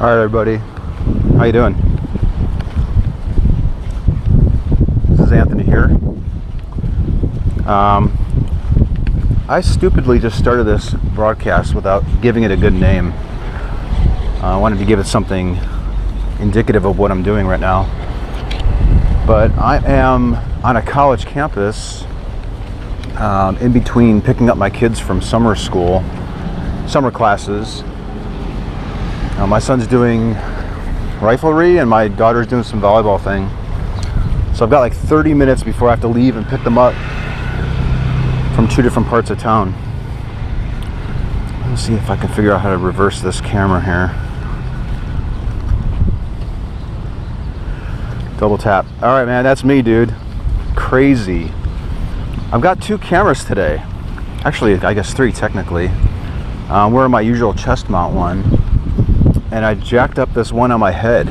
All right, everybody, how you doing? This is Anthony here. I stupidly just started this broadcast without giving it a good name. I wanted to give it something indicative of what I'm doing right now. But I am on a college campus in between picking up my kids from summer classes. My son's doing riflery and my daughter's doing some volleyball thing. So I've got like 30 minutes before I have to leave and pick them up from two different parts of town. Let's see if I can figure out how to reverse this camera here. Double tap. All right, man, that's me, dude. Crazy. I've got two cameras today. Actually, I guess three technically. We're in my usual chest mount one. And I jacked up this one on my head.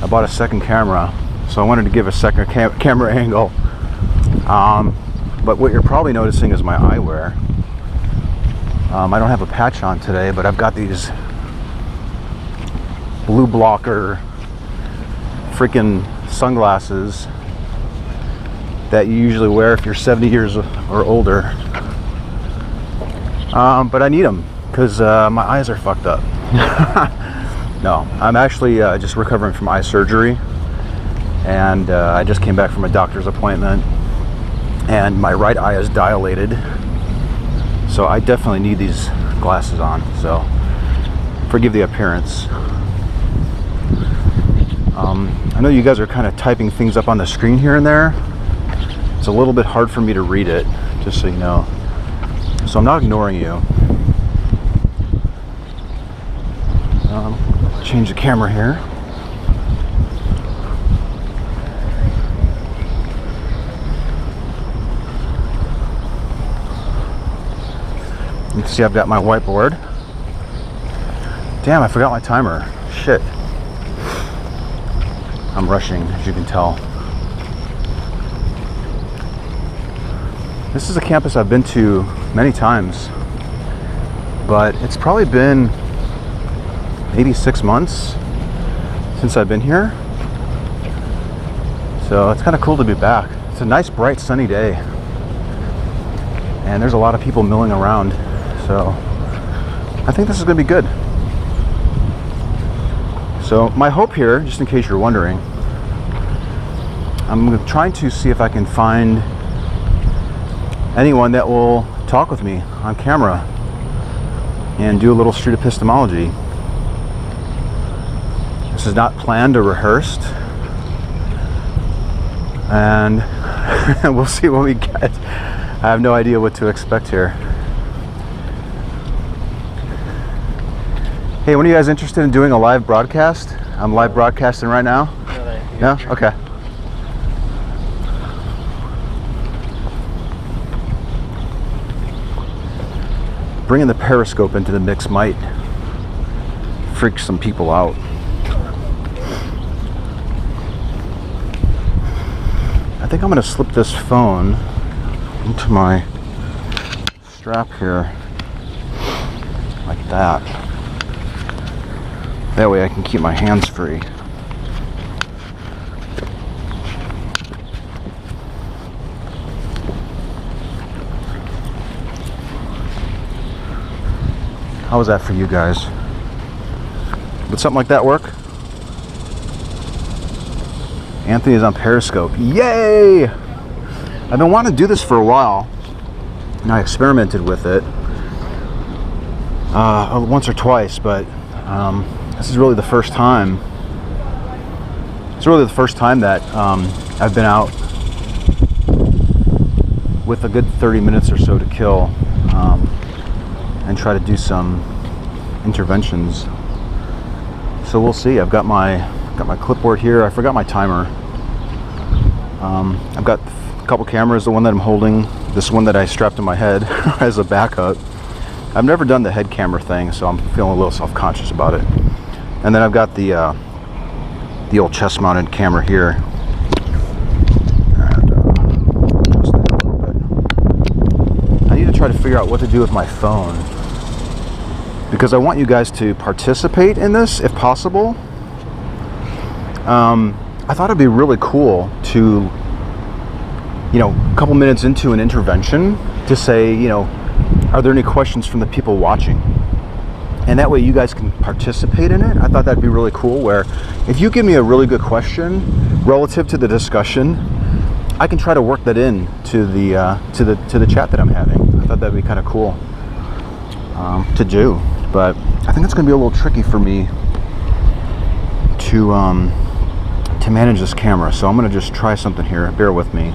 I bought a second camera, so I wanted to give a second camera angle. But what you're probably noticing is my eyewear. I don't have a patch on today, but I've got these blue blocker freaking sunglasses that you usually wear if you're 70 years or older. But I need them because my eyes are fucked up. No, I'm actually just recovering from eye surgery, and I just came back from a doctor's appointment, and my right eye is dilated, so I definitely need these glasses on, so forgive the appearance. I know you guys are kind of typing things up on the screen here and there. It's a little bit hard for me to read it, just so you know, so I'm not ignoring you. Change the camera here. You can see I've got my whiteboard. Damn, I forgot my timer. Shit. I'm rushing, as you can tell. This is a campus I've been to many times, but it's probably been maybe 6 months since I've been here. So it's kind of cool to be back. It's a nice, bright, sunny day. And there's a lot of people milling around. So I think this is going to be good. So my hope here, just in case you're wondering, I'm trying to see if I can find anyone that will talk with me on camera and do a little street epistemology. This is not planned or rehearsed, and we'll see what we get. I have no idea what to expect here. Hey, one of you guys interested in doing a live broadcast? I'm live broadcasting right now. No? Okay. Bringing the Periscope into the mix might freak some people out. I think I'm going to slip this phone into my strap here, like that. That way I can keep my hands free. How was that for you guys? Would something like that work? Anthony is on Periscope. Yay! I've been wanting to do this for a while, and I experimented with it once or twice, but this is really the first time. It's really the first time that I've been out with a good 30 minutes or so to kill, and try to do some interventions. So we'll see. I've got my clipboard here. I forgot my timer. I've got a couple cameras. The one that I'm holding, this one that I strapped to my head as a backup. I've never done the head camera thing, so I'm feeling a little self-conscious about it. And then I've got the old chest-mounted camera here. And, adjust that a little bit. I need to try to figure out what to do with my phone, because I want you guys to participate in this if possible. I thought it'd be really cool to, a couple minutes into an intervention, to say, are there any questions from the people watching? And that way you guys can participate in it. I thought that'd be really cool, where if you give me a really good question relative to the discussion, I can try to work that in to the chat that I'm having. I thought that'd be kind of cool to do, but I think it's going to be a little tricky for me to manage this camera. So I'm going to just try something here. Bear with me.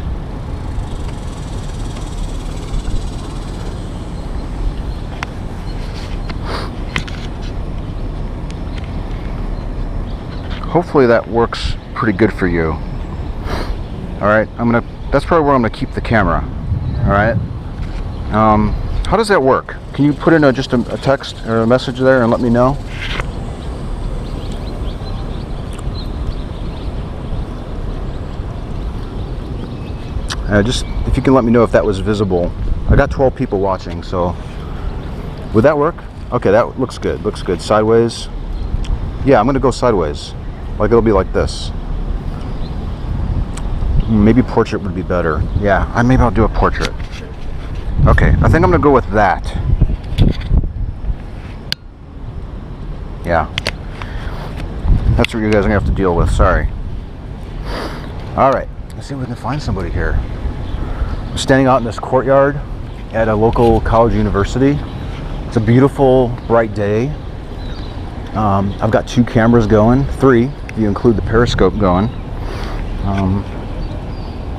Hopefully that works pretty good for you. All right, that's probably where I'm gonna keep the camera. All right. How does that work? Can you put in just a text or a message there and let me know? Just if you can let me know if that was visible. I got 12 people watching, so would that work? Okay, that looks good. Looks good. Sideways. Yeah, I'm gonna go sideways. Like it'll be like this. Maybe portrait would be better. Yeah, maybe I'll do a portrait. Okay, I think I'm gonna go with that. Yeah. That's what you guys are gonna have to deal with, sorry. Alright, let's see if we can find somebody here. I'm standing out in this courtyard at a local college university. It's a beautiful, bright day. I've got 2 cameras going, 3 if you include the Periscope going.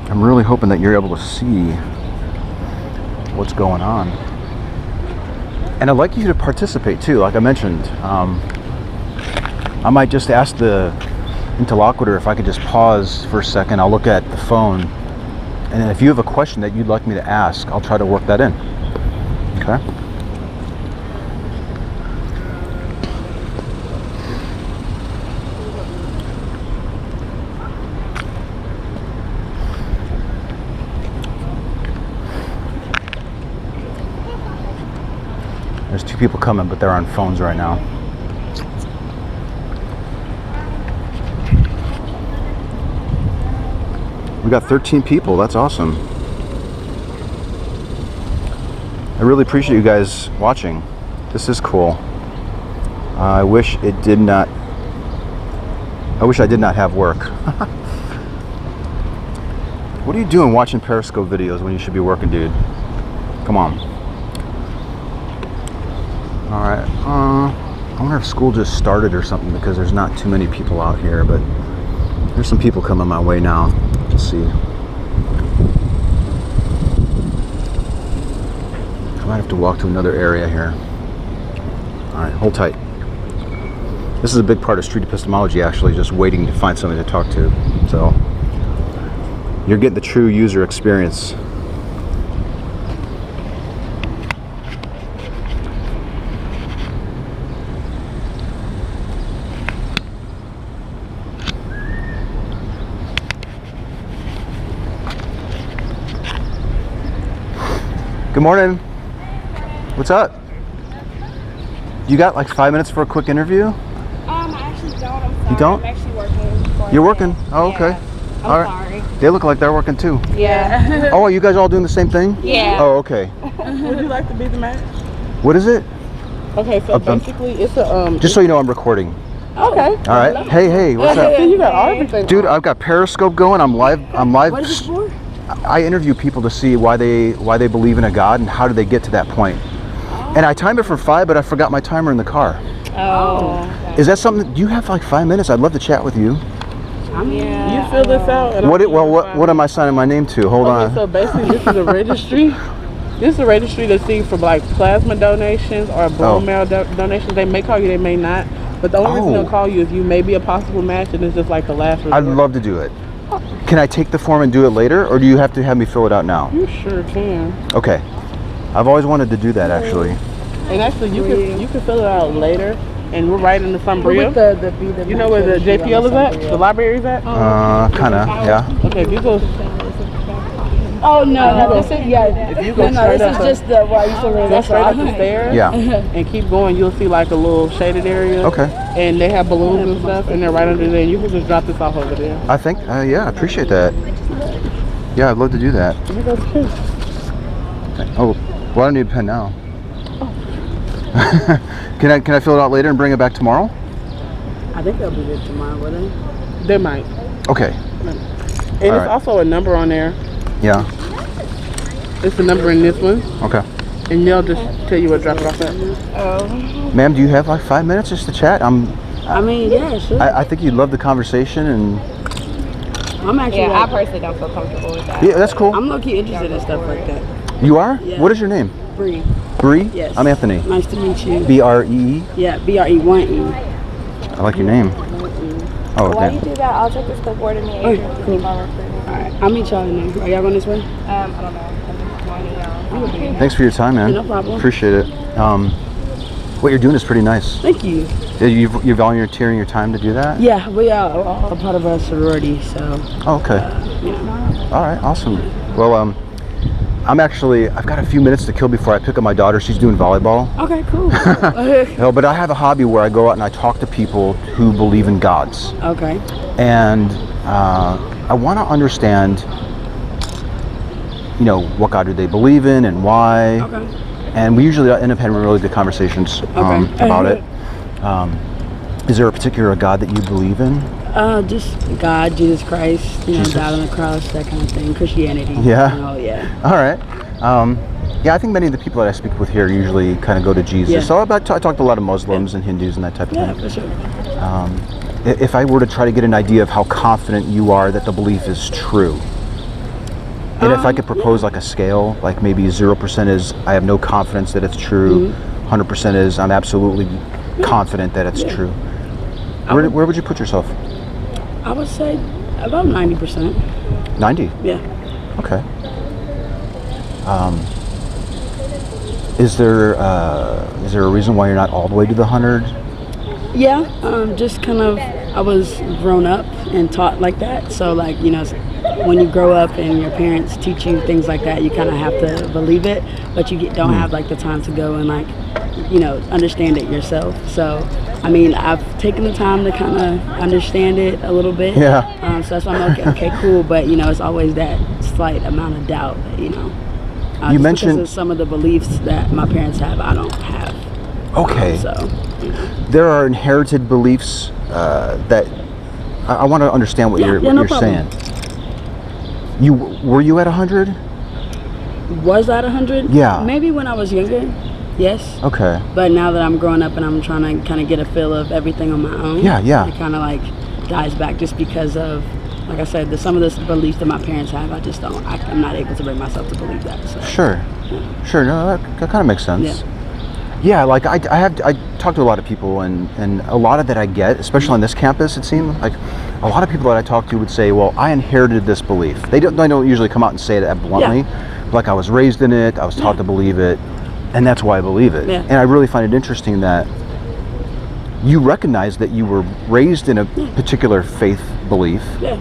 I'm really hoping that you're able to see what's going on. And I'd like you to participate too, like I mentioned. I might just ask the interlocutor if I could just pause for a second. I'll look at the phone, and then if you have a question that you'd like me to ask, I'll try to work that in. Okay? There's 2 people coming, but they're on phones right now. We got 13 people. That's awesome. I really appreciate you guys watching. This is cool. I wish I did not have work. What are you doing watching Periscope videos when you should be working, dude? Come on. Alright, I wonder if school just started or something, because there's not too many people out here, but there's some people coming my way now. Let's see. I might have to walk to another area here. Alright, hold tight. This is a big part of street epistemology, actually, just waiting to find somebody to talk to. So, you're getting the true user experience. Good morning. What's up? You got like 5 minutes for a quick interview? I actually don't. I'm sorry. You don't? I'm actually working. You're working? Oh, okay. Yeah. All right. Sorry. They look like they're working too. Yeah. Oh, are you guys all doing the same thing? Yeah. Oh, okay. Would you like to be the match? What is it? Okay, so basically it's a Just so you know, I'm recording. Okay. All right. Hey, what's up? You got everything. Dude, I've got Periscope going. I'm live. What is this for? I interview people to see why they believe in a God and how do they get to that point. And I timed it for 5, but I forgot my timer in the car. Oh. Is that something? Do you have like 5 minutes? I'd love to chat with you. Yeah. You fill this out. And What am I signing my name to? Hold on. So basically, this is a registry. This is a registry that's seen for like plasma donations or bone marrow donations. They may call you, they may not. But the only reason they'll call you is you may be a possible match, and it's just like the last resort. I'd love to do it. Can I take the form and do it later, or do you have to have me fill it out now? You sure can. Okay. I've always wanted to do that, actually. And actually, you can fill it out later. And we're right in the Sunbria. The You know where the JPL is at? The library is at? Kinda, yeah. Okay, if you go. Oh no, this is If you go straight this up, is just the where I used to live. go straight up the stairs. Yeah. And keep going. You'll see like a little shaded area. Okay. And they have balloons and stuff, and they're right under there. And you can just drop this off over there. I think, yeah, I appreciate that. Yeah, I'd love to do that. Oh, well, I don't need a pen now. Can I fill it out later and bring it back tomorrow? I think they'll be there tomorrow, wouldn't they? They might. Okay. And it's also a number on there. Yeah. It's a number in this one. Okay. And they'll just tell you what drop it off at. Ma'am, do you have like 5 minutes just to chat? I mean, yeah, sure. I think you'd love the conversation, and I'm actually, Yeah, I personally don't feel comfortable with that. yeah, that's cool. I'm low-key interested in stuff like that. You are? Yeah. What is your name? Bree. Bree? Yes. I'm Anthony. Nice to meet you. B-R-E-E? Yeah, B-R-E-1-E. I like your name. Oh, While you okay. do that, I'll take this clipboard and Okay, Adrian cool. keep on recording. Alright, I'll meet y'all in there. Are y'all going this way? I don't know. I'm just joining y'all. Thanks for your time, man. No problem. Appreciate it. What you're doing is pretty nice. Thank you. You're volunteering your time to do that? Yeah, we are all part of a sorority, so. Oh, okay. Yeah. All right, awesome. Well, I've got a few minutes to kill before I pick up my daughter. She's doing volleyball. Okay, cool. No, but I have a hobby where I go out and I talk to people who believe in gods. Okay. And I want to understand, what God do they believe in and why. Okay. And we usually end up having really good conversations about it. Is there a particular God that you believe in? Just God, Jesus Christ, Jesus. died on the cross, that kind of thing. Christianity. Yeah? Oh, yeah. All right. Yeah, I think many of the people that I speak with here usually kind of go to Jesus. Yeah. So I talk to a lot of Muslims and Hindus and that type of Yeah, thing. for sure. If I were to try to get an idea of how confident you are that the belief is true, and if I could propose like a scale, like maybe 0% is I have no confidence that it's true, 100% is I'm absolutely confident that it's true. Where would you put yourself? I would say about 90%. 90? Yeah. Okay. Is there a reason why you're not all the way to the 100? Yeah, just kind of, I was grown up and taught like that. So like, when you grow up and your parents teach you things like that, you kind of have to believe it, but you don't have like the time to go and like, understand it yourself. So, I mean, I've taken the time to kind of understand it a little bit. Yeah. So that's why I'm okay, cool. But, it's always that slight amount of doubt that, You just mentioned- because of some of the beliefs that my parents have, I don't have. Okay. There are inherited beliefs that I want to understand what you're no problem. saying. Were you at 100? Was that 100? Yeah. Maybe when I was younger, yes. Okay. But now that I'm growing up and I'm trying to kind of get a feel of everything on my own, Yeah. it kind of like dies back just because of, like I said, some of the beliefs that my parents have. I just don't. I'm not able to bring myself to believe that. So. Sure. No, that kind of makes sense. Yeah, like I talk to a lot of people, and a lot of that I get, especially on this campus. It seemed like a lot of people that I talk to would say, "Well, I inherited this belief." They don't usually come out and say that bluntly. Like I was raised in it, I was taught to believe it, and that's why I believe it. Yeah. And I really find it interesting that you recognize that you were raised in a particular faith belief. Yeah.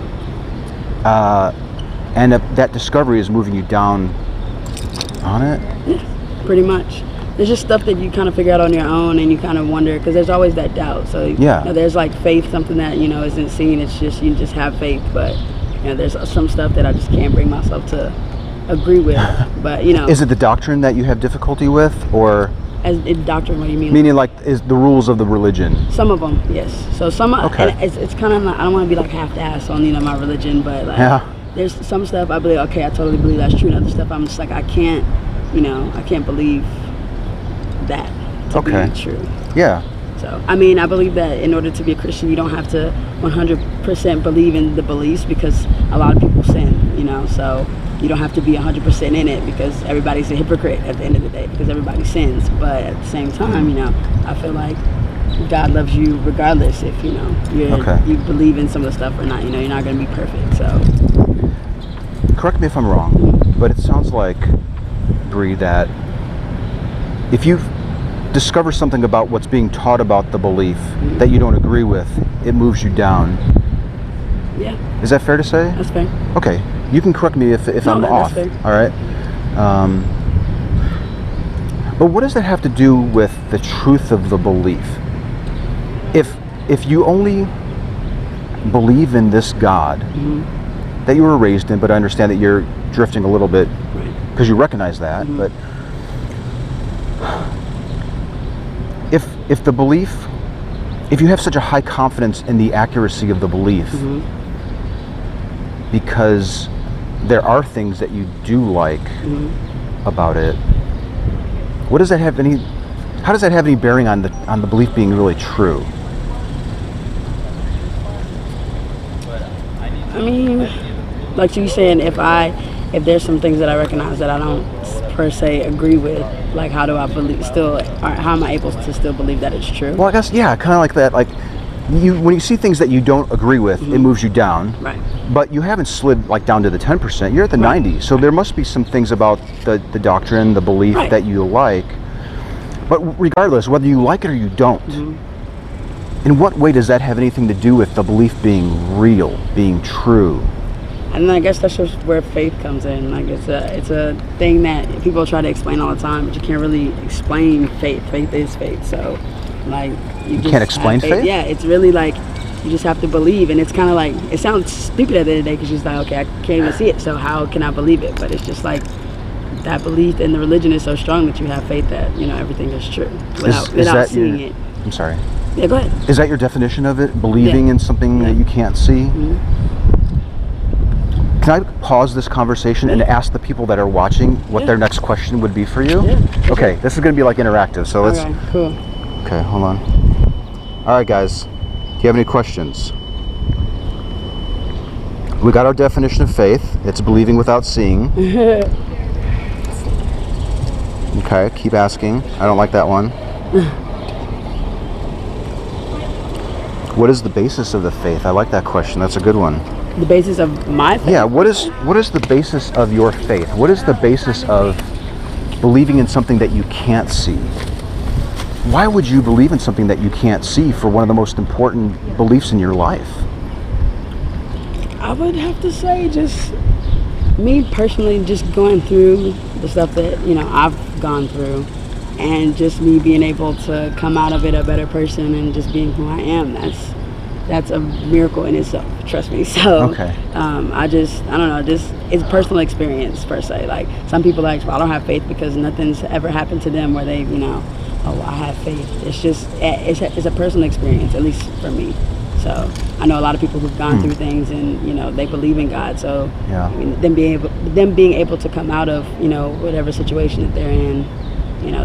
And that discovery is moving you down on it. Yeah. Pretty much. There's just stuff that you kind of figure out on your own, and you kind of wonder, because there's always that doubt. So there's like faith, something that isn't seen. It's just you just have faith, but there's some stuff that I just can't bring myself to agree with. But is it the doctrine that you have difficulty with, or As doctrine, what do you mean? Meaning like is the rules of the religion. Some of them, yes. So some, Okay. and it's kind of like, I don't want to be like half-assed on my religion, but like there's some stuff I believe. Okay, I totally believe that's true. And other stuff I'm just like I can't believe that to be true. Yeah. So I mean, I believe that in order to be a Christian, you don't have to 100% believe in the beliefs because a lot of people sin. So you don't have to be 100% in it because everybody's a hypocrite at the end of the day because everybody sins. But at the same time, I feel like God loves you regardless if you believe in some of the stuff or not. You're not going to be perfect. So correct me if I'm wrong, but it sounds like, Bre, that if you discover something about what's being taught about the belief that you don't agree with, it moves you down. Yeah. Is that fair to say? That's fair. Okay. You can correct me if I'm off. Fair. All right. But what does that have to do with the truth of the belief? If you only believe in this God that you were raised in, but I understand that you're drifting a little bit because you recognize that, but if the belief, if you have such a high confidence in the accuracy of the belief, because there are things that you do like about it, how does that have any bearing on the belief being really true? I mean, like you saying, if there's some things that I recognize that I don't per se agree with, like how do I how am I able to still believe that it's true? Well, I guess, yeah, kind of like that. Like when you see things that you don't agree with, it moves you down. Right. But you haven't slid like down to the 10%. You're at the 90. So there must be some things about the doctrine, the belief that you like. But regardless, whether you like it or you don't, in what way does that have anything to do with the belief being real, being true? And I guess that's just where faith comes in. Like it's a thing that people try to explain all the time, but you can't really explain faith. Faith is faith. So like you just can't explain faith? Yeah, it's really like you just have to believe, and it's kind of like it sounds stupid at the end of the day because you're just like, okay, I can't even see it, so how can I believe it? But it's just like that belief in the religion is so strong that you have faith that everything is true without seeing it. I'm sorry. Yeah, go ahead. Is that your definition of it? Believing in something that you can't see? Can I pause this conversation and ask the people that are watching what their next question would be for you? Yeah. Okay, this is going to be like interactive, so let's... Okay, cool. Okay, hold on. All right, guys. Do you have any questions? We got our definition of faith. It's believing without seeing. Okay, keep asking. I don't like that one. What is the basis of the faith? I like that question. That's a good one. The basis of my faith? Yeah, what is the basis of your faith? What is the basis of believing in something that you can't see? Why would you believe in something that you can't see for one of the most important beliefs in your life? I would have to say just me personally, just going through the stuff that I've gone through, and just me being able to come out of it a better person and just being who I am. That's a miracle in itself, trust me. So I don't know, just it's personal experience per se. Like some people like, well, I don't have faith because nothing's ever happened to them where they oh, I have faith. It's just it's a personal experience, at least for me. So I know a lot of people who've gone through things and they believe in God. So I mean, them being able to come out of whatever situation that they're in,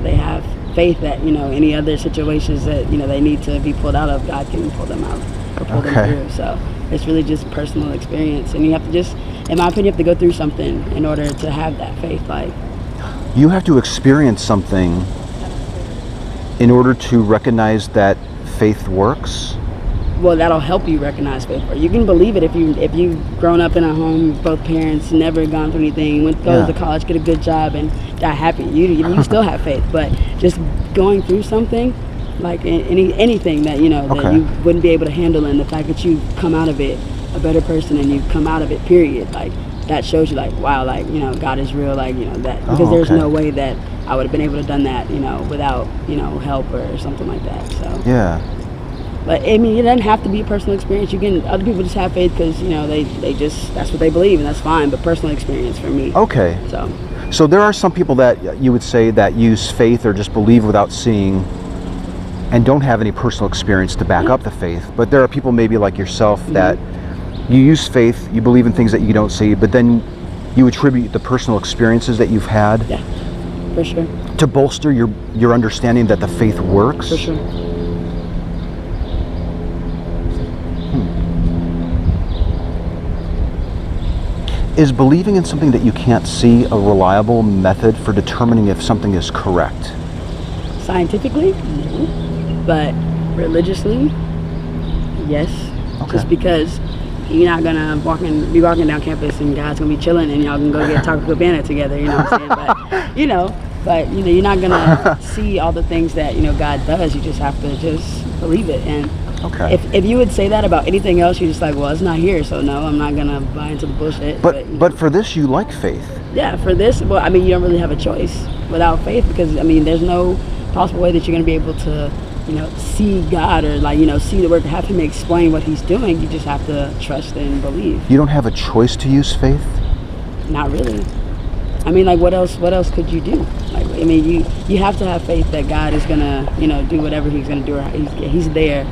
they have faith that any other situations that they need to be pulled out of, God can pull them out or pull them through. So it's really just personal experience, and you have to just, in my opinion, you have to go through something in order to have that faith. Like you have to experience something in order to recognize that faith works. Well, that'll help you recognize faith. Or you can believe it if you've grown up in a home with both parents, never gone through anything, goes to college, get a good job, and die happy. You still have faith. But just going through something, like anything that that you wouldn't be able to handle, and the fact that you come out of it a better person, and you come out of it, period. Like that shows you, like, wow, like God is real, like that, because there's no way that I would have been able to done that, without help or something like that. So yeah. But I mean, it doesn't have to be a personal experience. Other people just have faith because they just, that's what they believe, and that's fine. But personal experience for me. Okay. So there are some people that you would say that use faith or just believe without seeing and don't have any personal experience to back up the faith. But there are people maybe like yourself that you use faith, you believe in things that you don't see, but then you attribute the personal experiences that you've had For sure. to bolster your understanding that the faith works. For sure. Is believing in something that you can't see a reliable method for determining if something is correct? Scientifically, no. But religiously, yes. Okay. Just because you're not gonna be walking down campus and God's gonna be chilling and y'all can go get Taco Cabana together. You know what I'm saying? But you're not gonna see all the things that God does. You just have to just believe it. And Okay. if you would say that about anything else, you're just like, well, it's not here, so no, I'm not gonna buy into the bullshit. But for this, you like faith. Yeah, for this, well, I mean, you don't really have a choice without faith, because I mean, there's no possible way that you're gonna be able to, see God or see the work, have him explain what he's doing. You just have to trust and believe. You don't have a choice to use faith? Not really. I mean, like, what else could you do? Like, I mean, you have to have faith that God is gonna, do whatever he's gonna do. Or he's there,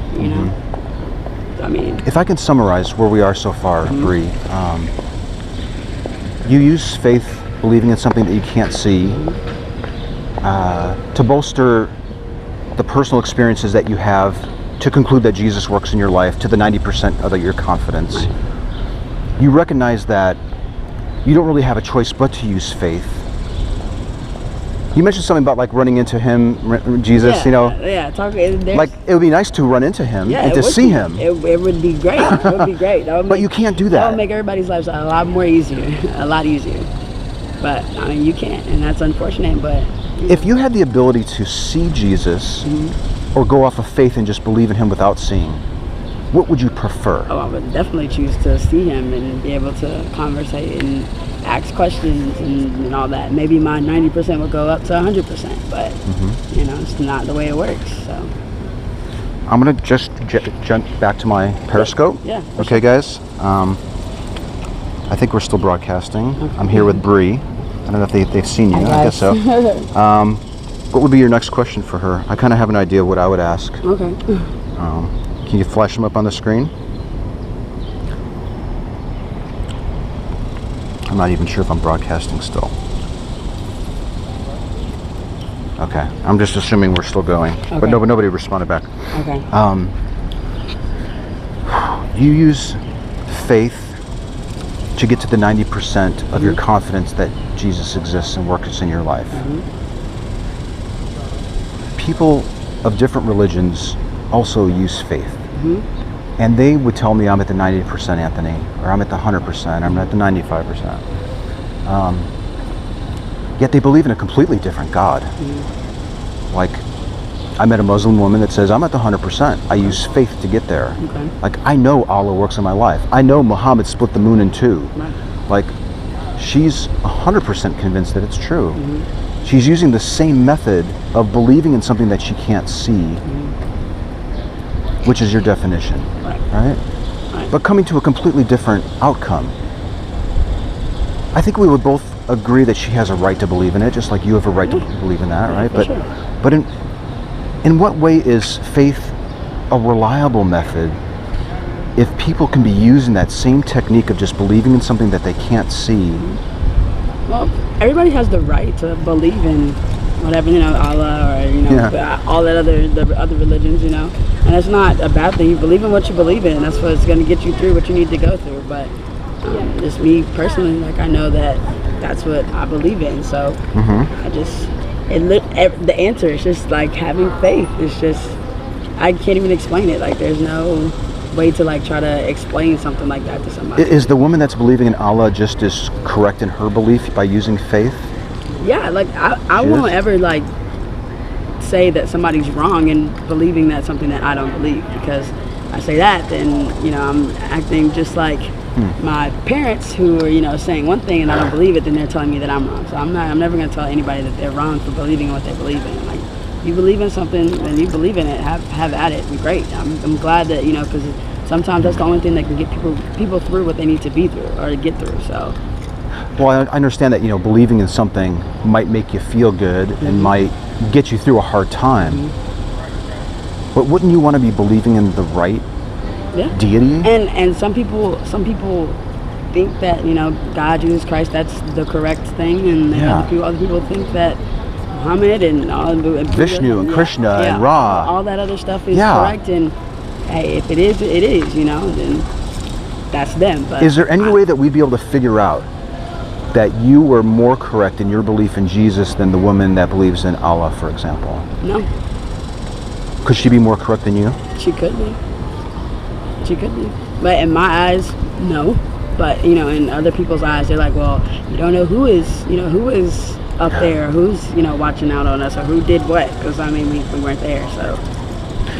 I mean, If I can summarize where we are so far, Bre, you use faith, believing in something that you can't see, to bolster the personal experiences that you have, to conclude that Jesus works in your life to the 90% of your confidence. You recognize that you don't really have a choice but to use faith. You mentioned something about like running into him, Jesus, Yeah, like it would be nice to run into him and to see him. It would be great. It would be great. But you can't do That that. would make everybody's lives a lot more easier, a lot easier. But I mean, you can't, and that's unfortunate. But if you had the ability to see Jesus, or go off of faith and just believe in him without seeing, what would you prefer? I would definitely choose to see him and be able to conversate and ask questions and all that. Maybe my 90% would go up to 100%, but it's not the way it works. So I'm gonna just jump back to my Periscope. Yeah. Okay, guys. I think we're still broadcasting. Okay. I'm here with Bre. I don't know if they've seen you. I guess so. What would be your next question for her? I kind of have an idea of what I would ask. Okay. Can you flash them up on the screen? I'm not even sure if I'm broadcasting still. Okay, I'm just assuming we're still going. Okay. But nobody responded back. Okay. You use faith to get to the 90% of your confidence that Jesus exists and works in your life. People of different religions also use faith. And they would tell me I'm at the 90%, Anthony, or I'm at the 100%, I'm at the 95%. Yet they believe in a completely different God. Like, I met a Muslim woman that says, I'm at the 100%. I use faith to get there. Okay. Like, I know Allah works in my life. I know Muhammad split the moon in two. Right. Like, she's 100% convinced that it's true. She's using the same method of believing in something that she can't see, which is your definition, right? But coming to a completely different outcome. I think we would both agree that she has a right to believe in it, just like you have a right to believe in that, right? But in what way is faith a reliable method if people can be using that same technique of just believing in something that they can't see? Well, everybody has the right to believe in whatever, Allah or, all that the other religions, and it's not a bad thing. You believe in what you believe in. That's what's going to get you through what you need to go through. But just me personally, like, I know that that's what I believe in. So I just, the answer is just like having faith. It's just, I can't even explain it. Like, there's no way to like try to explain something like that to somebody. Is the woman that's believing in Allah just as correct in her belief by using faith? Yeah, like I won't ever like say that somebody's wrong in believing that something that I don't believe, because I say that, then I'm acting just like my parents who are saying one thing and I don't believe it, then they're telling me that I'm wrong. So I'm never going to tell anybody that they're wrong for believing what they believe in. Like, you believe in something and you believe in it, have at it. Great. I'm glad that because sometimes that's the only thing that can get people through what they need to be through or get through. So Well, I understand that, believing in something might make you feel good and might get you through a hard time. But wouldn't you want to be believing in the right deity? And some people think that, God, Jesus Christ, that's the correct thing, and other people think that Muhammad and all Vishnu and Krishna and Ra, all that other stuff is correct, and hey, if it is, it is, then that's them. But is there any way that we'd be able to figure out that you were more correct in your belief in Jesus than the woman that believes in Allah, for example? No. Could she be more correct than you? She could be. She could be. But in my eyes, no. But, in other people's eyes, they're like, well, you don't know who is up there, who's, watching out on us, or who did what. Because, we weren't there. So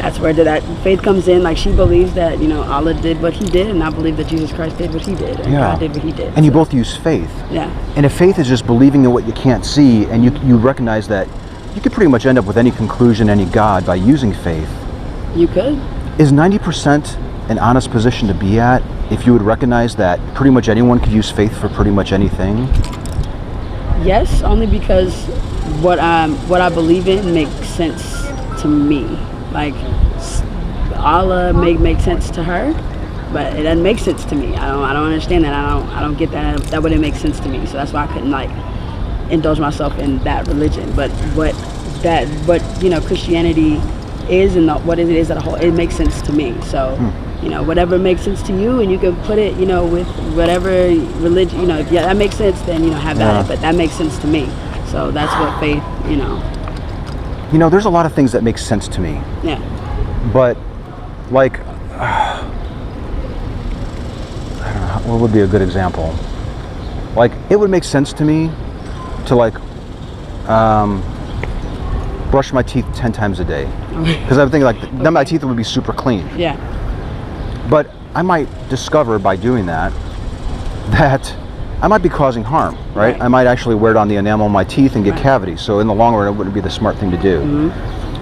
that's where that faith comes in. Like, she believes that, Allah did what he did, and I believe that Jesus Christ did what he did, and God did what he did. And you both use faith. Yeah. And if faith is just believing in what you can't see, and you recognize that you could pretty much end up with any conclusion, any God, by using faith. You could. Is 90% an honest position to be at if you would recognize that pretty much anyone could use faith for pretty much anything? Yes, only because what I believe in makes sense to me. Like, Allah make sense to her, but it doesn't make sense to me. I don't understand that. I don't get that. That wouldn't make sense to me. So that's why I couldn't indulge myself in that religion. But what Christianity is and what it is as a whole, it makes sense to me. So whatever makes sense to you, and you can put it with whatever religion, if that makes sense, then have at it. But that makes sense to me. So that's what faith, there's a lot of things that make sense to me. Yeah. But I don't know, what would be a good example? Like, it would make sense to me to brush my teeth 10 times a day, because I would think then my teeth would be super clean. Yeah. But I might discover by doing that I might be causing harm, right? I might actually wear it on the enamel of my teeth and get cavities. So in the long run, it wouldn't be the smart thing to do.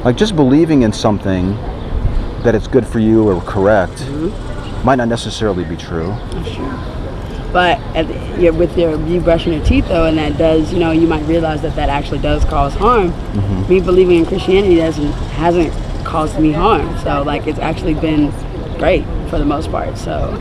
Like, just believing in something that it's good for you or correct might not necessarily be true. That's true. But with you brushing your teeth, though, and that does, you might realize that actually does cause harm. Me believing in Christianity hasn't caused me harm. So, it's actually been great for the most part. So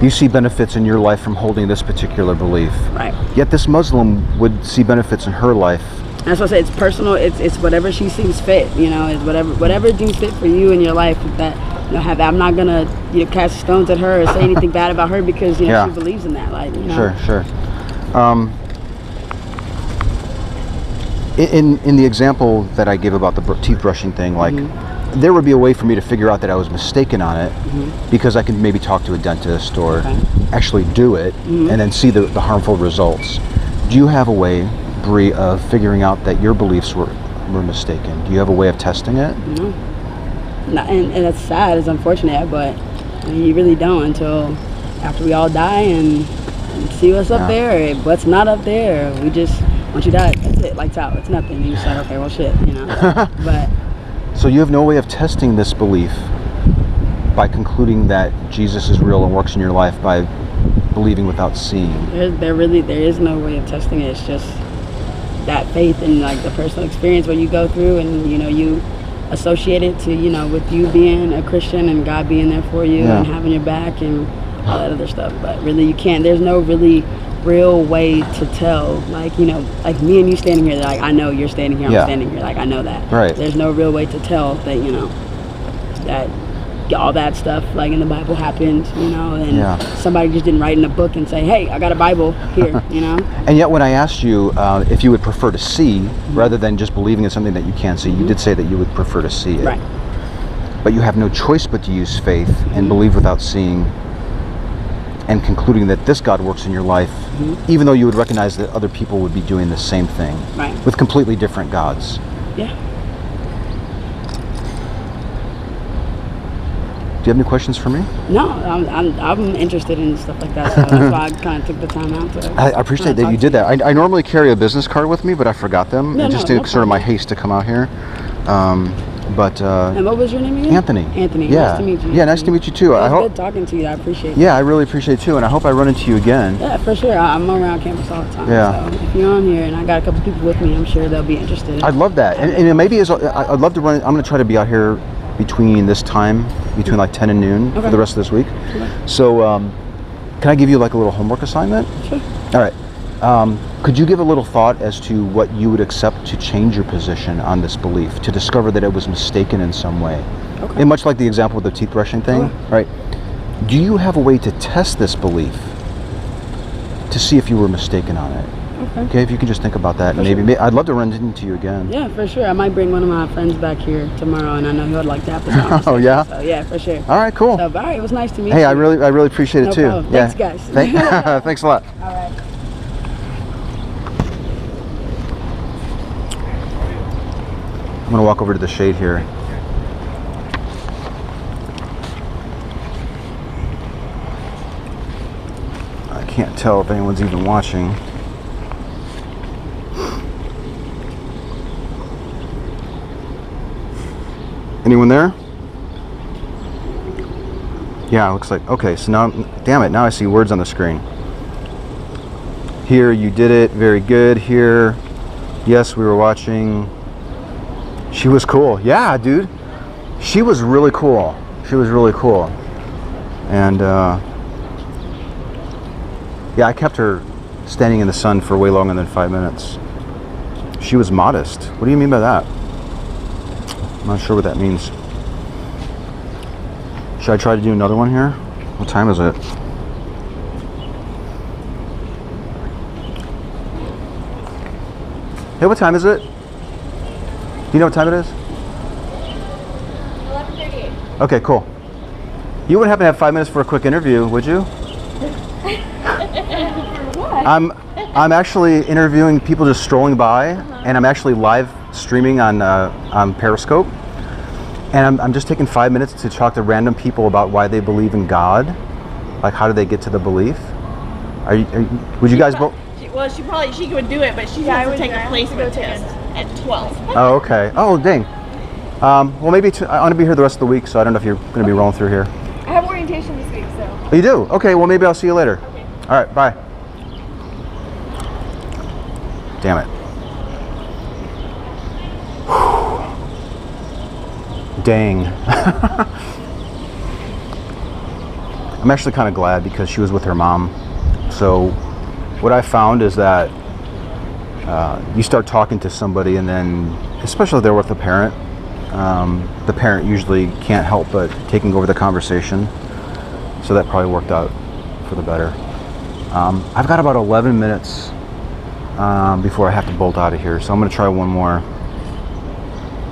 you see benefits in your life from holding this particular belief. Right. Yet this Muslim would see benefits in her life. That's what I say. It's personal. It's whatever she sees fit. It's whatever deems fit for you in your life. That I'm not gonna cast stones at her or say anything bad about her because she believes in that. Sure. In the example that I gave about the teeth brushing thing, there would be a way for me to figure out that I was mistaken on it, because I can maybe talk to a dentist or actually do it and then see the harmful results. Do you have a way, Bre, of figuring out that your beliefs were mistaken? Do you have a way of testing it? No. And that's sad, it's unfortunate, but you really don't until after we all die and see what's up there or what's not up there. We just, once you die, that's it, lights out, it's nothing. And you just like, okay, well shit, But so you have no way of testing this belief by concluding that Jesus is real and works in your life by believing without seeing? There is no way of testing it. It's just that faith and the personal experience what you go through, and you associate it to with you being a Christian and God being there for you and having your back and all that other stuff. But really, you can't. There's no really real way to tell. Like me and you standing here, I know you're standing here, I'm standing here, I know that. Right. There's no real way to tell that that all that stuff in the Bible happened, and somebody just didn't write in a book and say, hey, I got a Bible here, And yet when I asked you if you would prefer to see rather than just believing in something that you can't see, you did say that you would prefer to see it. Right. But you have no choice but to use faith and believe without seeing, and concluding that this God works in your life, even though you would recognize that other people would be doing the same thing with completely different gods. Yeah. Do you have any questions for me? No, I'm interested in stuff like that, so that's why I kind of took the time out to. I appreciate that you did that. I normally carry a business card with me, but I forgot them. Just in sort of my haste to come out here. But And what was your name again? Anthony. Anthony. Yeah. Nice to meet you. Yeah, nice to meet you too. It I was hope. good talking to you. I appreciate it. Yeah, I really appreciate it too, and I hope I run into you again. Yeah, for sure. I'm around campus all the time. Yeah. So if you're on here and I got a couple people with me, I'm sure they'll be interested. I'd love that, and maybe I'd love to run. I'm going to try to be out here between this time, between like 10 and noon for the rest of this week. Okay. So, can I give you like a little homework assignment? Sure. All right. Could you give a little thought as to what you would accept to change your position on this belief, to discover that it was mistaken in some way? Okay. And much like the example with the teeth brushing thing, right? Do you have a way to test this belief to see if you were mistaken on it? Okay, if you can just think about that, and maybe I'd love to run into you again. Yeah, for sure. I might bring one of my friends back here tomorrow, and I know he would like to have this conversation. Oh yeah. So yeah, for sure. All right, cool. So, all right, it was nice to meet you. Hey, I really appreciate it No too. problem. Yeah. Thanks, guys. Thanks a lot. All right. I'm gonna walk over to the shade here. I can't tell if anyone's even watching. Anyone there? Yeah, it looks like, okay, so now, damn it, now I see words on the screen. Here, you did it, very good. Here, yes, we were watching. She was cool. Yeah, dude. She was really cool. She was really cool. And, yeah, I kept her standing in the sun for way longer than 5 minutes. She was modest. What do you mean by that? I'm not sure what that means. Should I try to do another one here? What time is it? Hey, what time is it? Do you know what time it is? 11:38. Okay, cool. You wouldn't happen to have 5 minutes for a quick interview, would you? What? I'm actually interviewing people just strolling by, and I'm actually live streaming on Periscope. And I'm just taking 5 minutes to talk to random people about why they believe in God. Like, how do they get to the belief? Would you guys both? Well, she could do it, but she has to take a placement test at 12. Oh, okay. Oh, dang. Well, maybe I want to be here the rest of the week, so I don't know if you're going to be rolling through here. I have orientation this week, so. Oh, you do? Okay, well, maybe I'll see you later. Okay. All right, bye. Damn it. Dang. I'm actually kind of glad because she was with her mom. So what I found is that you start talking to somebody, and then, especially if they're with a parent, the parent usually can't help but taking over the conversation. So that probably worked out for the better. I've got about 11 minutes before I have to bolt out of here. So I'm going to try one more.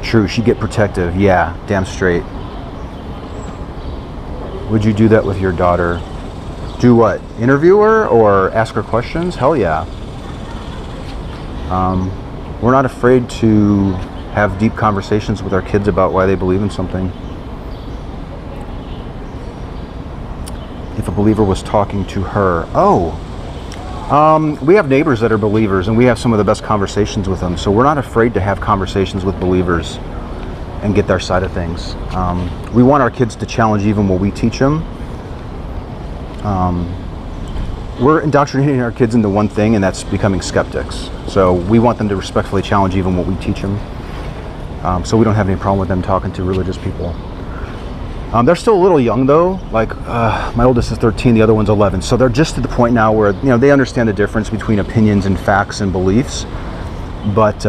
True, she'd get protective. Yeah, damn straight. Would you do that with your daughter? Do what? Interview her or ask her questions? Hell yeah. We're not afraid to have deep conversations with our kids about why they believe in something. If a believer was talking to her. Oh, we have neighbors that are believers, and we have some of the best conversations with them. So we're not afraid to have conversations with believers and get their side of things. We want our kids to challenge even what we teach them. We're indoctrinating our kids into one thing, and that's becoming skeptics. So we want them to respectfully challenge even what we teach them. So we don't have any problem with them talking to religious people. They're still a little young though. Like my oldest is 13, the other one's 11. So they're just at the point now where they understand the difference between opinions and facts and beliefs. But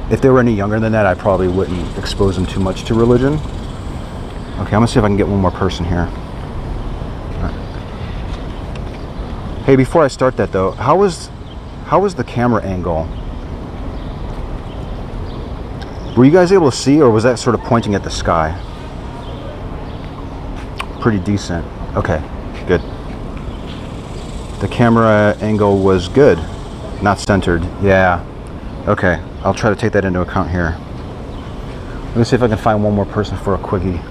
if they were any younger than that, I probably wouldn't expose them too much to religion. Okay, I'm gonna see if I can get one more person here. Hey, before I start that though, how was the camera angle? Were you guys able to see, or was that sort of pointing at the sky? Pretty decent. Okay, good. The camera angle was good, not centered. Yeah. Okay, I'll try to take that into account here. Let me see if I can find one more person for a quickie.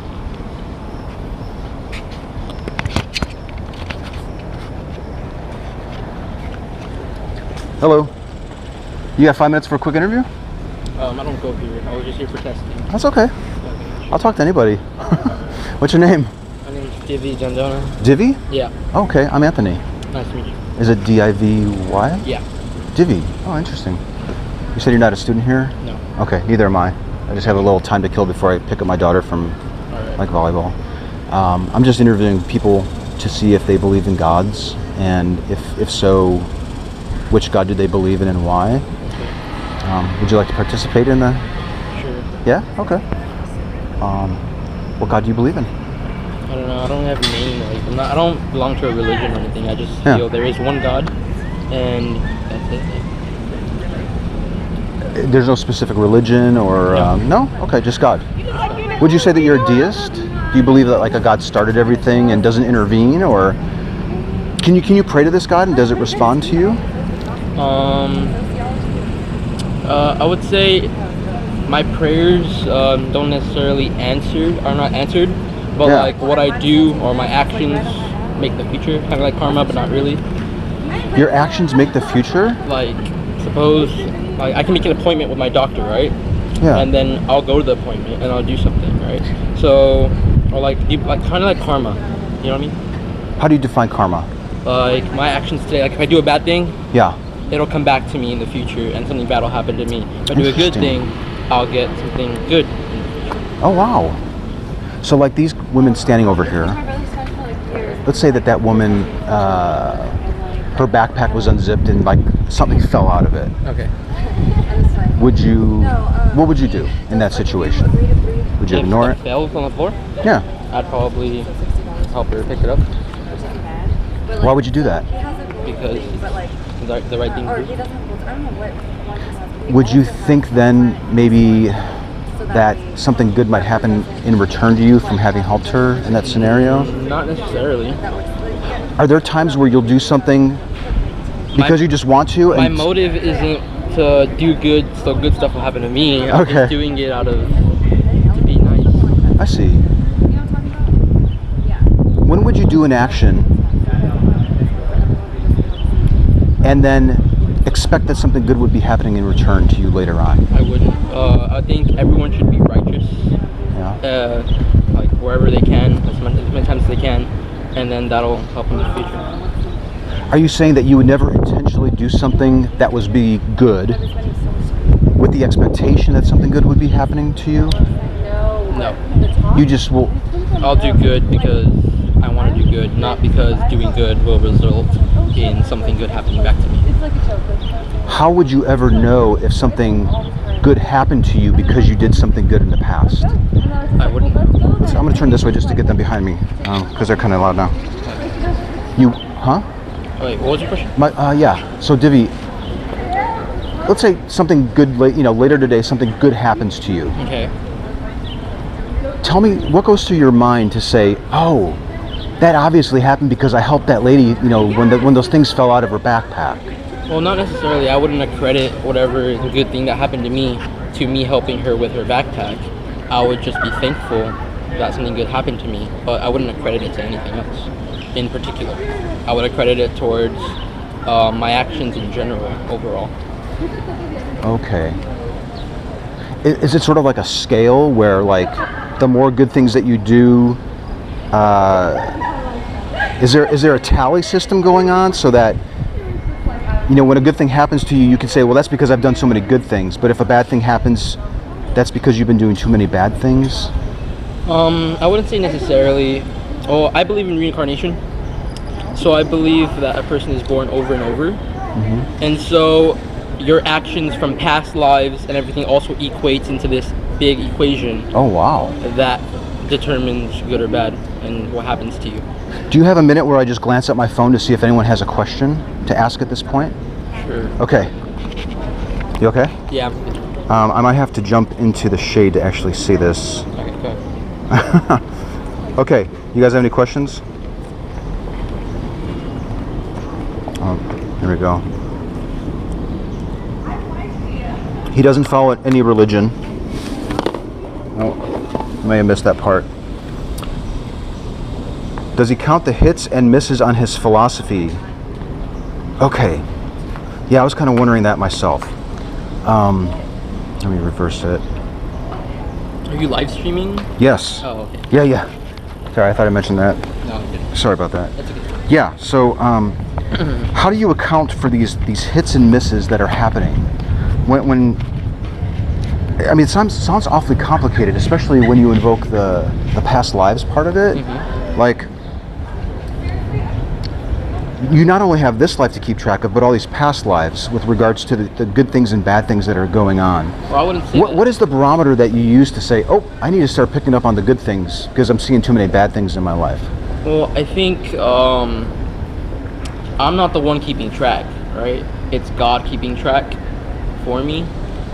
Hello. You got 5 minutes for a quick interview? I don't go here. I was just here for testing. That's okay. I'll talk to anybody. What's your name? My name is Divy Dandona. Divy? Yeah. Okay, I'm Anthony. Nice to meet you. Is it D-I-V-Y? Yeah. Divy. Oh, interesting. You said you're not a student here? No. Okay, neither am I. I just have a little time to kill before I pick up my daughter from like volleyball. I'm just interviewing people to see if they believe in gods, and if so, which god do they believe in and why? Would you like to participate in the? Sure. Yeah. Okay. What god do you believe in? I don't know. I don't have a name. Like, I don't belong to a religion or anything. I just feel there is one God, and that's it. There's no specific religion or no? Okay, just God. Would you say that you're a deist? Do you believe that like a God started everything and doesn't intervene, or can you pray to this God and does it respond to you? I would say my prayers don't necessarily are not answered, but like what I do or my actions make the future, kind of like karma, but not really. Your actions make the future? Like, suppose like I can make an appointment with my doctor, right? Yeah. And then I'll go to the appointment and I'll do something, right? So, or like kind of like karma, you know what I mean? How do you define karma? Like my actions today, like if I do a bad thing, yeah, it'll come back to me in the future and something bad will happen to me. If I do a good thing, I'll get something good in the future. Oh wow. So like these women standing over here, let's say that woman, her backpack was unzipped and like something fell out of it. Okay. What would you do in that situation? Would you ignore it? If it fell on the floor? Yeah. I'd probably help her pick it up. Why would you do that? Because it's the right thing to do. Would you think then maybe that something good might happen in return to you from having helped her in that scenario? Not necessarily. Are there times where you'll do something because you just want to? My motive isn't to do good, so good stuff will happen to me. I'm just doing it out of to be nice. I see. When would you do an action and then expect that something good would be happening in return to you later on? I wouldn't. I think everyone should be righteous. Yeah. Like wherever they can, as many times as they can, and then that'll help in the future. Are you saying that you would never intentionally do something that was be good with the expectation that something good would be happening to you? No. You just will. I'll do good because I want to do good, not because doing good will result in something good happening back to me. How would you ever know if something good happened to you because you did something good in the past? I wouldn't know. So I'm going to turn this way just to get them behind me because they're kind of loud now. Wait, what was your question? Yeah. So Divy, let's say something good, later today, something good happens to you. Okay. Tell me what goes through your mind to say, oh, that obviously happened because I helped that lady, when those things fell out of her backpack. Well, not necessarily. I wouldn't accredit whatever good thing that happened to me helping her with her backpack. I would just be thankful that something good happened to me, but I wouldn't accredit it to anything else in particular. I would accredit it towards my actions in general, overall. Okay. Is it sort of like a scale where, like, the more good things that you do, is there a tally system going on so that, when a good thing happens to you, you can say, well, that's because I've done so many good things. But if a bad thing happens, that's because you've been doing too many bad things? I wouldn't say necessarily. Oh, I believe in reincarnation. So I believe that a person is born over and over. Mm-hmm. And so your actions from past lives and everything also equates into this big equation. Oh, wow. That determines good or bad and what happens to you. Do you have a minute where I just glance at my phone to see if anyone has a question to ask at this point? Sure. Okay. You okay? Yeah. I might have to jump into the shade to actually see this. Okay, go ahead. Okay. You guys have any questions? Oh, here we go. He doesn't follow any religion. Oh, I may have missed that part. Does he count the hits and misses on his philosophy? Okay. Yeah, I was kind of wondering that myself. Let me reverse it. Are you live streaming? Yes. Oh, okay. Yeah. Sorry, I thought I mentioned that. No, okay. Sorry about that. That's okay. Yeah, so how do you account for these hits and misses that are happening? When I mean, it sounds awfully complicated, especially when you invoke the past lives part of it. Like, you not only have this life to keep track of, but all these past lives with regards to the good things and bad things that are going on. Well, I wouldn't say What is the barometer that you use to say, oh, I need to start picking up on the good things because I'm seeing too many bad things in my life? Well, I think I'm not the one keeping track, right? It's God keeping track for me.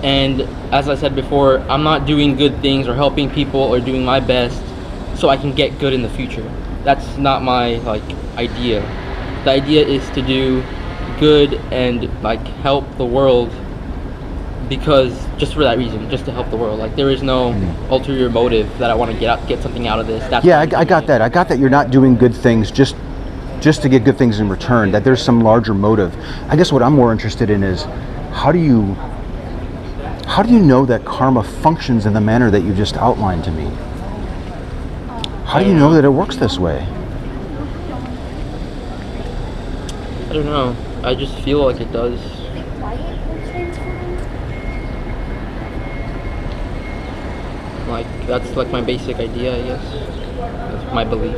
And as I said before, I'm not doing good things or helping people or doing my best so I can get good in the future. That's not my idea. The idea is to do good and help the world because just for that reason, just to help the world. There is no ulterior motive that I want to get something out of this. That's I got that. I got that you're not doing good things just to get good things in return, that there's some larger motive. I guess what I'm more interested in is how do you know that karma functions in the manner that you just outlined to me? How do you know that it works this way? I don't know. I just feel like it does. That's my basic idea, I guess. That's my belief.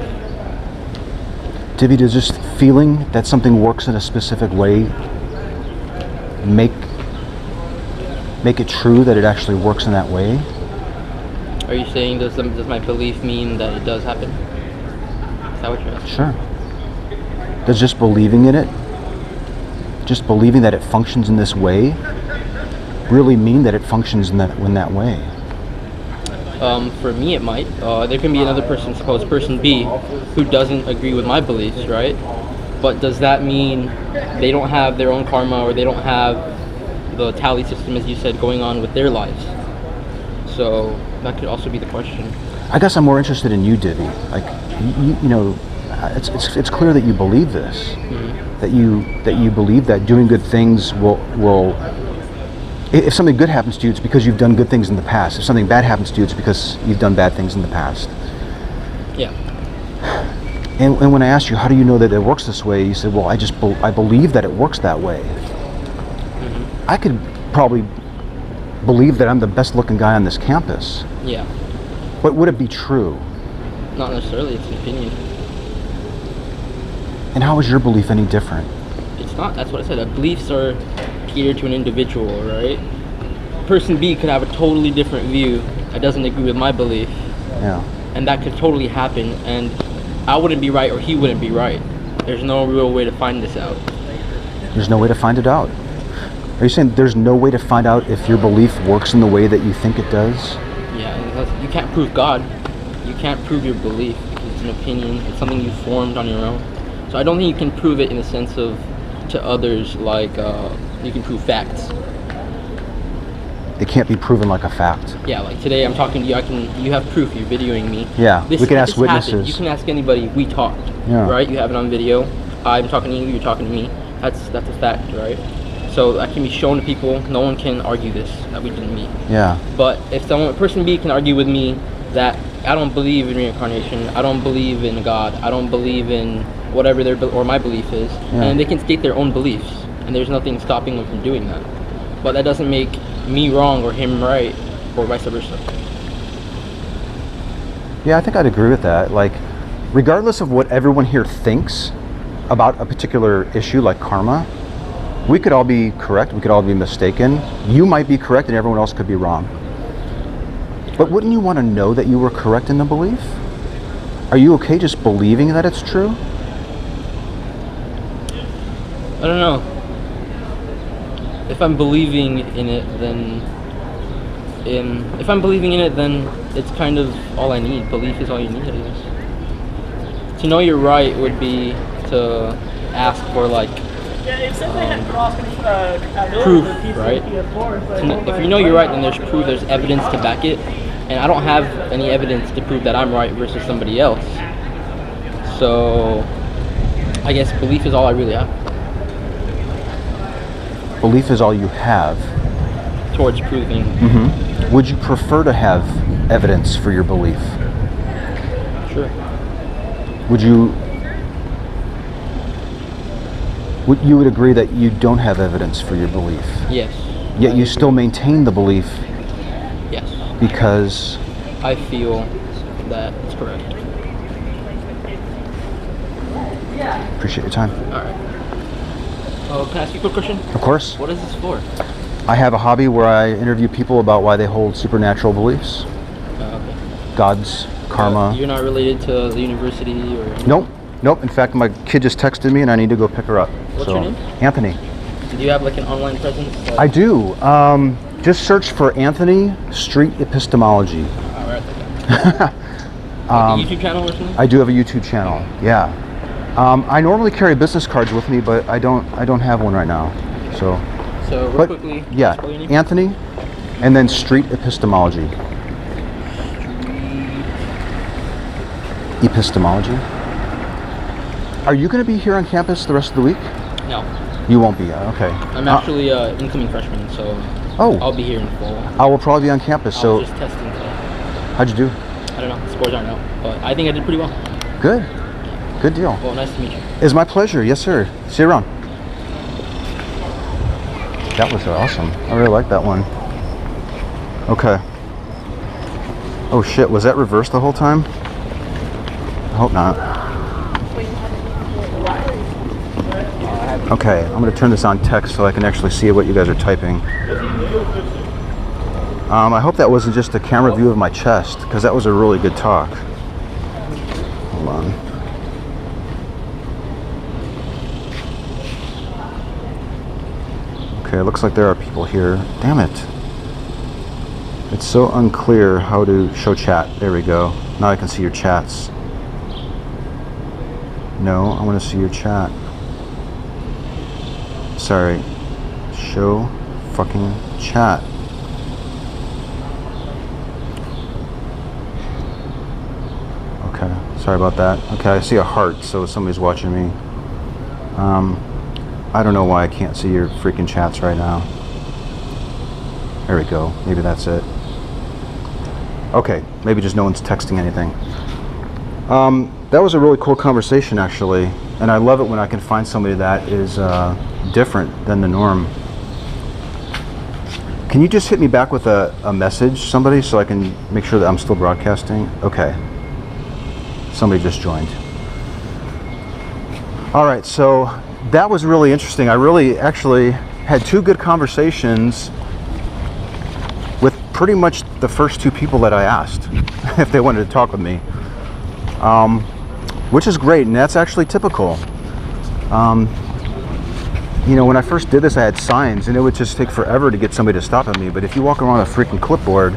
Divy, does just feeling that something works in a specific way make it true that it actually works in that way? Are you saying does my belief mean that it does happen? Is that what you're asking? Sure. Does just believing in it, just believing that it functions in this way, really mean that it functions in that way? For me, it might. There can be another person, suppose person B, who doesn't agree with my beliefs, right? But does that mean they don't have their own karma or they don't have the tally system, as you said, going on with their lives? So that could also be the question. I guess I'm more interested in you, Divy. You know, it's clear that you believe this. That you believe that doing good things will. If something good happens to you, it's because you've done good things in the past. If something bad happens to you, it's because you've done bad things in the past. Yeah. And when I asked you, how do you know that it works this way? You said, well, I believe that it works that way. I could probably believe that I'm the best looking guy on this campus. Yeah. But would it be true? Not necessarily, it's an opinion. And how is your belief any different? It's not, that's what I said. Beliefs are catered to an individual, right? Person B could have a totally different view that doesn't agree with my belief. Yeah. And that could totally happen, and I wouldn't be right or he wouldn't be right. There's no real way to find this out. There's no way to find it out. Are you saying there's no way to find out if your belief works in the way that you think it does? Yeah, and you can't prove God. You can't prove your belief. It's an opinion. It's something you formed on your own. So I don't think you can prove it in the sense of to others you can prove facts. It can't be proven like a fact. Yeah, like today I'm talking to you. You have proof. You're videoing me. Yeah, we can ask witnesses. Happened. You can ask anybody. We talked. Yeah. Right. You have it on video. I'm talking to you. You're talking to me. That's a fact, right? So that can be shown to people. No one can argue this that we didn't meet. Yeah. But if person B can argue with me that I don't believe in reincarnation, I don't believe in God, I don't believe in whatever or my belief is, and they can state their own beliefs, and there's nothing stopping them from doing that. But that doesn't make me wrong or him right, or vice versa. Yeah, I think I'd agree with that. Regardless of what everyone here thinks about a particular issue like karma, we could all be correct, we could all be mistaken. You might be correct and everyone else could be wrong. But wouldn't you want to know that you were correct in the belief? Are you okay just believing that it's true? I don't know. If I'm believing in it, then it's kind of all I need. Belief is all you need, I guess. To know you're right would be to ask for proof, right? If you know you're right, then there's proof, there's evidence to back it. And I don't have any evidence to prove that I'm right versus somebody else. So I guess belief is all I really have. Belief is all you have. towards proving. Would you prefer to have evidence for your belief? Sure. You would agree that you don't have evidence for your belief? Yes. Yet you still maintain the belief? Yes. Because? I feel that it's correct. Appreciate your time. All right. Can I ask you a quick question? Of course. What is this for? I have a hobby where I interview people about why they hold supernatural beliefs. Okay. Gods, karma. You're not related to the university or anything? Nope. In fact, my kid just texted me and I need to go pick her up. What's your name? Anthony. Do you have like an online presence? I do. Just search for Anthony Street Epistemology. I'll write that down. Like a YouTube channel or something? I do have a YouTube channel. Yeah. I normally carry business cards with me, but I don't have one right now. So real quickly, yeah, spell your name? Anthony, and then Street Epistemology. Epistemology. Are you going to be here on campus the rest of the week? No. You won't be. Okay. I'm actually an incoming freshman, so I'll be here in fall. I will probably be on campus. I So was just testing today. how'd you do? I don't know. The scores aren't out, but I think I did pretty well. Good. Good deal. Well, nice to meet you. It's my pleasure. Yes, sir. See you around. That was awesome. I really like that one. Okay. Oh shit, was that reversed the whole time? I hope not. Okay, I'm gonna turn this on text so I can actually see what you guys are typing. I hope that wasn't just a camera view of my chest, because that was a really good talk. Hold on. Okay, it looks like there are people here. Damn it. It's so unclear how to show chat. There we go. Now I can see your chats. No, I want to see your chat. Sorry. Show fucking chat. Okay, sorry about that. Okay, I see a heart, so somebody's watching me. I don't know why I can't see your freaking chats right now. There we go. Maybe that's it. Okay, maybe just no one's texting anything. That was a really cool conversation, actually, and I love it when I can find somebody that is different than the norm. Can you just hit me back with a message, somebody, so I can make sure that I'm still broadcasting? Okay. Somebody just joined. All right, so that was really interesting. I really actually had two good conversations with pretty much the first two people that I asked if they wanted to talk with me, which is great, and that's actually typical. You know, when I first did this, I had signs, and it would just take forever to get somebody to stop at me, but if you walk around a freaking clipboard,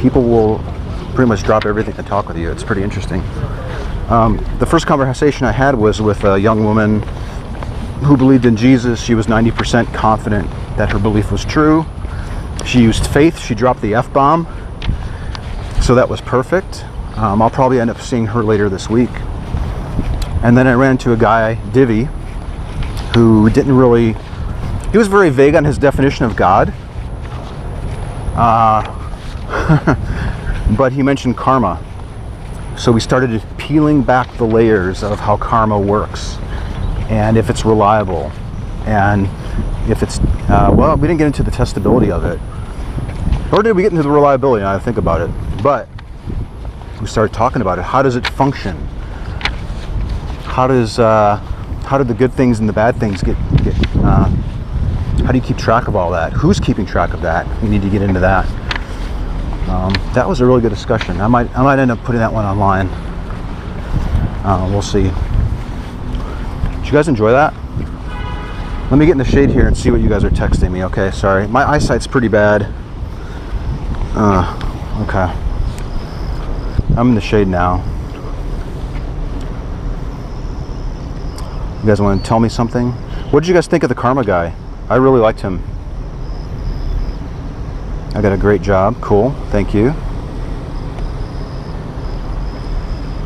people will pretty much drop everything to talk with you. It's pretty interesting. The first conversation I had was with a young woman who believed in Jesus. She was 90% confident that her belief was true. She used faith. She dropped the F-bomb. So that was perfect. I'll probably end up seeing her later this week. And then I ran into a guy, Divy, who didn't really... He was very vague on his definition of God. But he mentioned karma. So we started peeling back the layers of how karma works, and if it's reliable, and if it's, well, we didn't get into the testability of it. Or did we get into the reliability? Now I think about it. But we started talking about it. How does it function? How do the good things and the bad things get how do you keep track of all that? Who's keeping track of that? We need to get into that. That was a really good discussion. I might end up putting that one online. We'll see. Did you guys enjoy that? Let me get in the shade here and see what you guys are texting me. Okay, sorry. My eyesight's pretty bad. Okay. I'm in the shade now. You guys want to tell me something? What did you guys think of the karma guy? I really liked him. I got a great job. Cool. Thank you.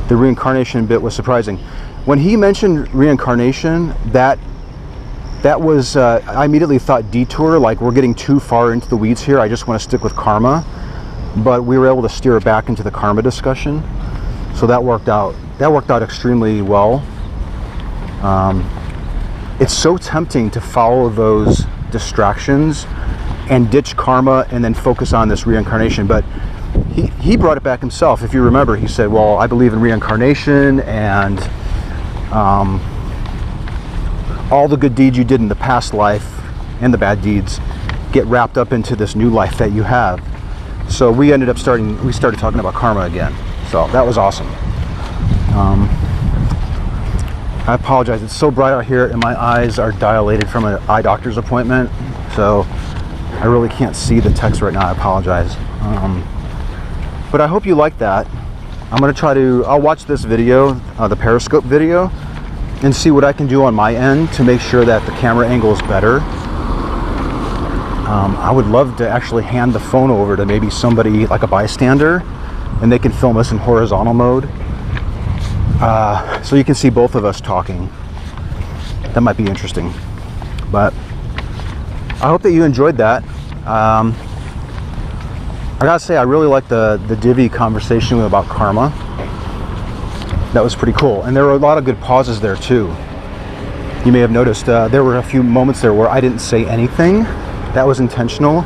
The reincarnation bit was surprising. When he mentioned reincarnation, that that was, I immediately thought detour, like we're getting too far into the weeds here. I just want to stick with karma. But we were able to steer it back into the karma discussion. So that worked out. That worked out extremely well. It's so tempting to follow those distractions and ditch karma and then focus on this reincarnation. But he brought it back himself. If you remember, he said, well, I believe in reincarnation, and all the good deeds you did in the past life and the bad deeds get wrapped up into this new life that you have. So we ended up we started talking about karma again. So that was awesome. I apologize, it's so bright out here and my eyes are dilated from an eye doctor's appointment. So I really can't see the text right now, I apologize. But I hope you like that. I'll watch this video, the Periscope video, and see what I can do on my end to make sure that the camera angle is better. I would love to actually hand the phone over to maybe somebody like a bystander, and they can film us in horizontal mode, so you can see both of us talking. That might be interesting. But I hope that you enjoyed that. I gotta say, I really liked the Divy conversation about karma. That was pretty cool, and there were a lot of good pauses there too. You may have noticed there were a few moments there where I didn't say anything. That was intentional.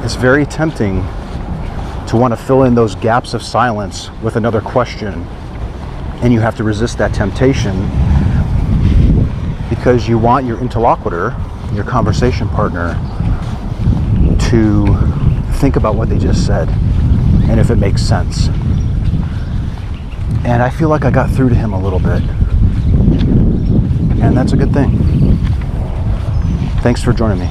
It's very tempting to want to fill in those gaps of silence with another question, and you have to resist that temptation because you want your interlocutor, your conversation partner, to think about what they just said and if it makes sense. And I feel like I got through to him a little bit, and that's a good thing. Thanks for joining me.